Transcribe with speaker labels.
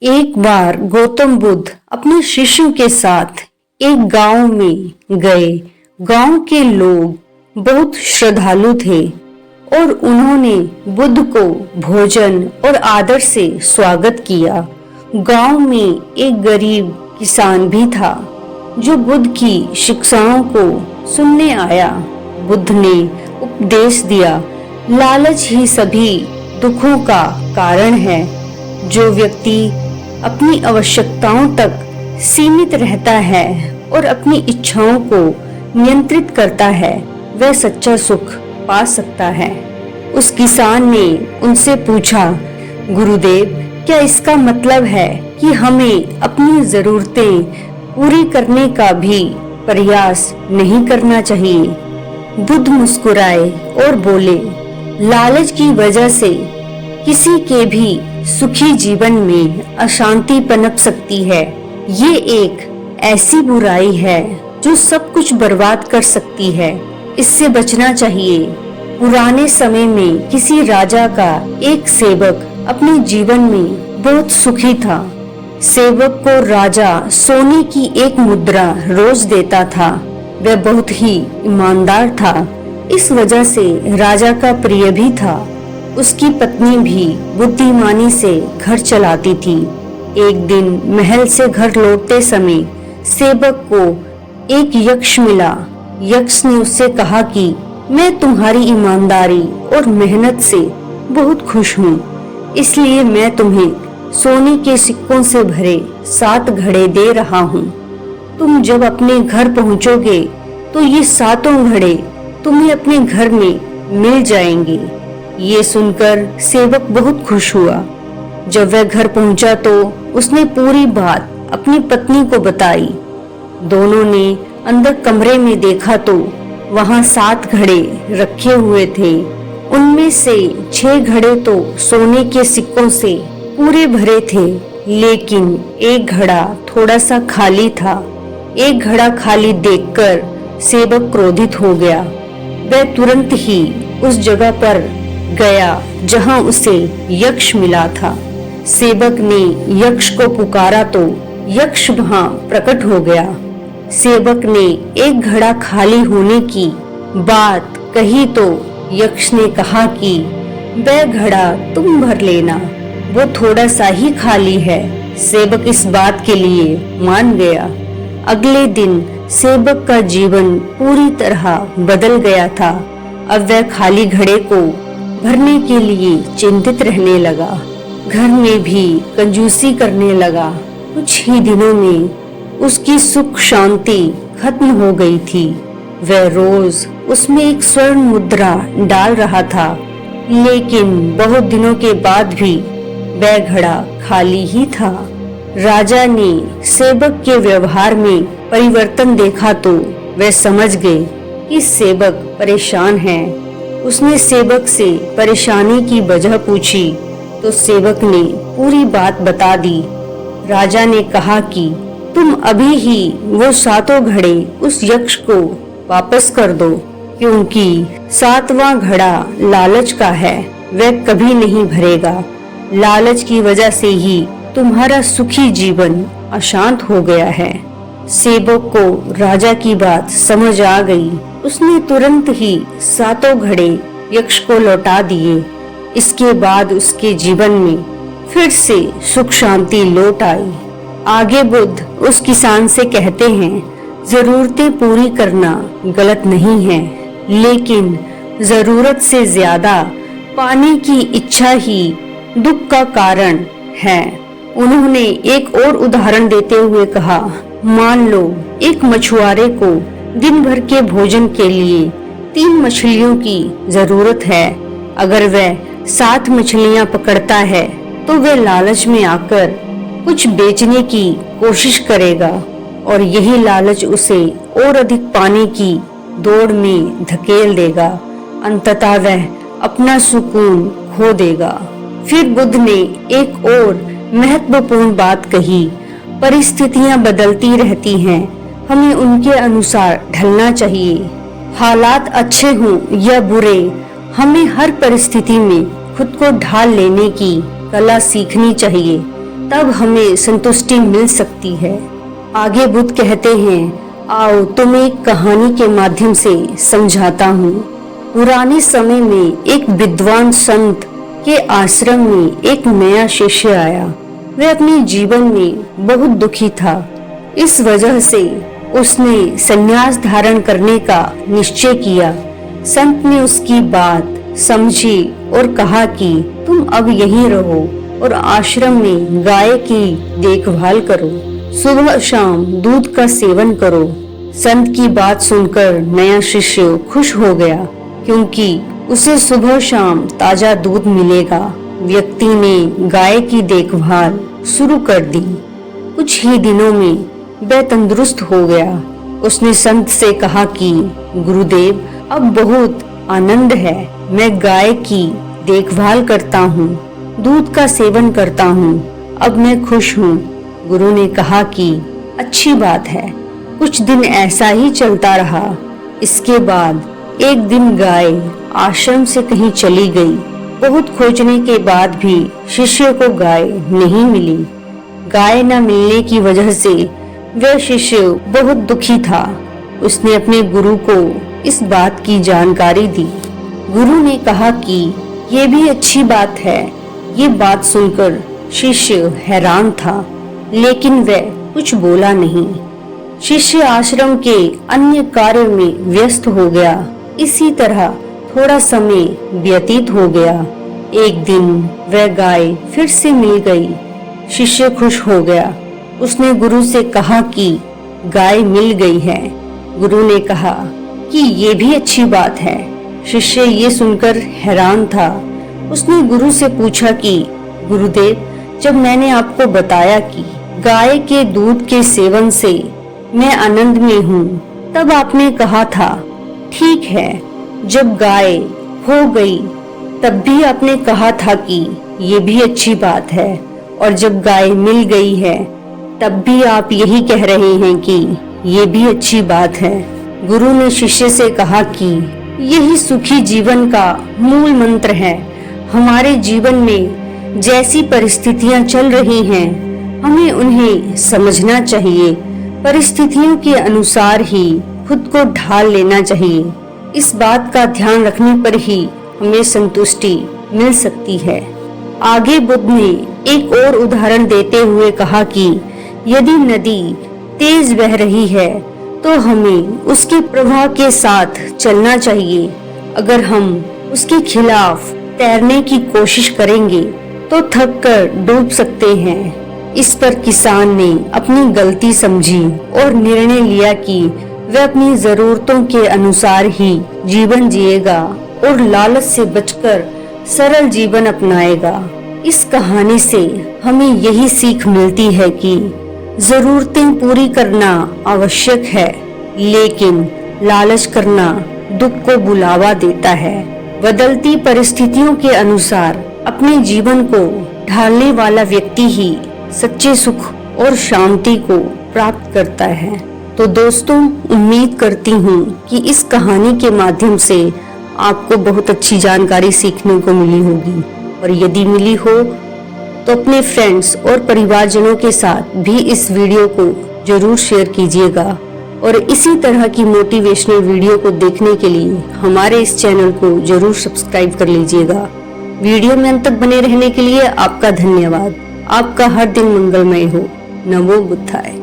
Speaker 1: एक बार गौतम बुद्ध अपने शिष्यों के साथ एक गांव में गए। गांव के लोग बहुत श्रद्धालु थे और उन्होंने बुद्ध को भोजन और आदर से स्वागत किया। गांव में एक गरीब किसान भी था जो बुद्ध की शिक्षाओं को सुनने आया। बुद्ध ने उपदेश दिया, लालच ही सभी दुखों का कारण है। जो व्यक्ति अपनी आवश्यकताओं तक सीमित रहता है और अपनी इच्छाओं को नियंत्रित करता है, वह सच्चा सुख पा सकता है। उस किसान ने उनसे पूछा, गुरुदेव, क्या इसका मतलब है कि हमें अपनी जरूरतें पूरी करने का भी प्रयास नहीं करना चाहिए? बुद्ध मुस्कुराए और बोले, लालच की वजह से किसी के भी सुखी जीवन में अशांति पनप सकती है। ये एक ऐसी बुराई है जो सब कुछ बर्बाद कर सकती है। इससे बचना चाहिए। पुराने समय में किसी राजा का एक सेवक अपने जीवन में बहुत सुखी था। सेवक को राजा सोने की एक मुद्रा रोज देता था। वह बहुत ही ईमानदार था। इस वजह से राजा का प्रिय भी था। उसकी पत्नी भी बुद्धिमानी से घर चलाती थी। एक दिन महल से घर लौटते समय सेवक को एक यक्ष मिला। यक्ष ने उससे कहा कि मैं तुम्हारी ईमानदारी और मेहनत से बहुत खुश हूँ, इसलिए मैं तुम्हें सोने के सिक्कों से भरे 7 घड़े दे रहा हूँ। तुम जब अपने घर पहुँचोगे तो ये 7 घड़े तुम्हें अपने घर में मिल जाएंगे। ये सुनकर सेवक बहुत खुश हुआ। जब वह घर पहुंचा तो उसने पूरी बात अपनी पत्नी को बताई। दोनों ने अंदर कमरे में देखा तो वहां 7 घड़े रखे हुए थे। उनमें से 6 घड़े तो सोने के सिक्कों से पूरे भरे थे, लेकिन एक घड़ा थोड़ा सा खाली था। एक घड़ा खाली देखकर सेवक क्रोधित हो गया। वह तुरंत ही उस जगह पर गया जहां उसे यक्ष मिला था। सेवक ने यक्ष को पुकारा तो यक्ष वहां प्रकट हो गया। सेवक ने एक घड़ा खाली होने की बात कही तो यक्ष ने कहा कि वह घड़ा तुम भर लेना, वो थोड़ा सा ही खाली है। सेवक इस बात के लिए मान गया। अगले दिन सेवक का जीवन पूरी तरह बदल गया था। अब वह खाली घड़े को भरने के लिए चिंतित रहने लगा। घर में भी कंजूसी करने लगा। कुछ ही दिनों में उसकी सुख शांति खत्म हो गई थी। वह रोज उसमें एक स्वर्ण मुद्रा डाल रहा था, लेकिन बहुत दिनों के बाद भी वह घड़ा खाली ही था। राजा ने सेवक के व्यवहार में परिवर्तन देखा तो वह समझ गए कि सेवक परेशान है। उसने सेवक से परेशानी की वजह पूछी तो सेवक ने पूरी बात बता दी। राजा ने कहा कि तुम अभी ही वो 7 घड़े उस यक्ष को वापस कर दो, क्योंकि 7वां घड़ा लालच का है, वह कभी नहीं भरेगा। लालच की वजह से ही तुम्हारा सुखी जीवन अशांत हो गया है। सेवक को राजा की बात समझ आ गई। उसने तुरंत ही 7 घड़े यक्ष को लौटा दिए। इसके बाद उसके जीवन में फिर से सुख शांति लौट आई। आगे बुद्ध उस किसान से कहते हैं, जरूरतें पूरी करना गलत नहीं है, लेकिन जरूरत से ज्यादा पाने की इच्छा ही दुख का कारण है। उन्होंने एक और उदाहरण देते हुए कहा, मान लो एक मछुआरे को दिन भर के भोजन के लिए 3 मछलियों की जरूरत है। अगर वह 7 मछलियां पकड़ता है तो वह लालच में आकर कुछ बेचने की कोशिश करेगा और यही लालच उसे और अधिक पाने की दौड़ में धकेल देगा। अंततः वह अपना सुकून खो देगा। फिर बुद्ध ने एक और महत्वपूर्ण बात कही, परिस्थितियां बदलती रहती हैं, हमें उनके अनुसार ढलना चाहिए। हालात अच्छे हों या बुरे, हमें हर परिस्थिति में खुद को ढाल लेने की कला सीखनी चाहिए। तब हमें संतुष्टि मिल सकती है। आगे बुद्ध कहते हैं, आओ तुम्हें एक कहानी के माध्यम से समझाता हूँ। पुराने समय में एक विद्वान संत के आश्रम में एक नया शिष्य आया। वह अपने जीवन में बहुत दुखी था। इस वजह से उसने संन्यास धारण करने का निश्चय किया। संत ने उसकी बात समझी और कहा कि तुम अब यहीं रहो और आश्रम में गाय की देखभाल करो, सुबह शाम दूध का सेवन करो। संत की बात सुनकर नया शिष्य खुश हो गया, क्योंकि उसे सुबह शाम ताजा दूध मिलेगा। व्यक्ति ने गाय की देखभाल शुरू कर दी। कुछ ही दिनों में वह तंदुरुस्त हो गया। उसने संत से कहा कि गुरुदेव, अब बहुत आनंद है। मैं गाय की देखभाल करता हूँ, दूध का सेवन करता हूँ, अब मैं खुश हूँ। गुरु ने कहा कि अच्छी बात है। कुछ दिन ऐसा ही चलता रहा। इसके बाद एक दिन गाय आश्रम से कहीं चली गई। बहुत खोजने के बाद भी शिष्य को गाय नहीं मिली। गाय न मिलने की वजह से वह शिष्य बहुत दुखी था। उसने अपने गुरु को इस बात की जानकारी दी। गुरु ने कहा कि ये भी अच्छी बात है। ये बात सुनकर शिष्य हैरान था, लेकिन वह कुछ बोला नहीं। शिष्य आश्रम के अन्य कार्य में व्यस्त हो गया। इसी तरह थोड़ा समय व्यतीत हो गया। एक दिन वह गाय फिर से मिल गई। शिष्य खुश हो गया। उसने गुरु से कहा कि गाय मिल गई है। गुरु ने कहा कि ये भी अच्छी बात है। शिष्य ये सुनकर हैरान था। उसने गुरु से पूछा कि गुरुदेव, जब मैंने आपको बताया कि गाय के दूध के सेवन से मैं आनंद में हूँ, तब आपने कहा था ठीक है। जब गाय हो गई तब भी आपने कहा था कि ये भी अच्छी बात है, और जब गाय मिल गई है तब भी आप यही कह रहे हैं कि ये भी अच्छी बात है। गुरु ने शिष्य से कहा कि यही सुखी जीवन का मूल मंत्र है। हमारे जीवन में जैसी परिस्थितियां चल रही हैं, हमें उन्हें समझना चाहिए। परिस्थितियों के अनुसार ही खुद को ढाल लेना चाहिए। इस बात का ध्यान रखने पर ही हमें संतुष्टि मिल सकती है। आगे बुद्ध ने एक और उदाहरण देते हुए कहा कि यदि नदी तेज बह रही है तो हमें उसके प्रवाह के साथ चलना चाहिए। अगर हम उसके खिलाफ तैरने की कोशिश करेंगे तो थक कर डूब सकते हैं। इस पर किसान ने अपनी गलती समझी और निर्णय लिया कि वह अपनी जरूरतों के अनुसार ही जीवन जिएगा और लालच से बचकर सरल जीवन अपनाएगा। इस कहानी से हमें यही सीख मिलती है कि जरूरतें पूरी करना आवश्यक है, लेकिन लालच करना दुख को बुलावा देता है। बदलती परिस्थितियों के अनुसार अपने जीवन को ढालने वाला व्यक्ति ही सच्चे सुख और शांति को प्राप्त करता है। तो दोस्तों, उम्मीद करती हूँ कि इस कहानी के माध्यम से आपको बहुत अच्छी जानकारी सीखने को मिली होगी, और यदि मिली हो तो अपने फ्रेंड्स और परिवारजनों के साथ भी इस वीडियो को जरूर शेयर कीजिएगा। और इसी तरह की मोटिवेशनल वीडियो को देखने के लिए हमारे इस चैनल को जरूर सब्सक्राइब कर लीजिएगा। वीडियो में अंत तक बने रहने के लिए आपका धन्यवाद। आपका हर दिन मंगलमय हो। नमो बुद्धाय।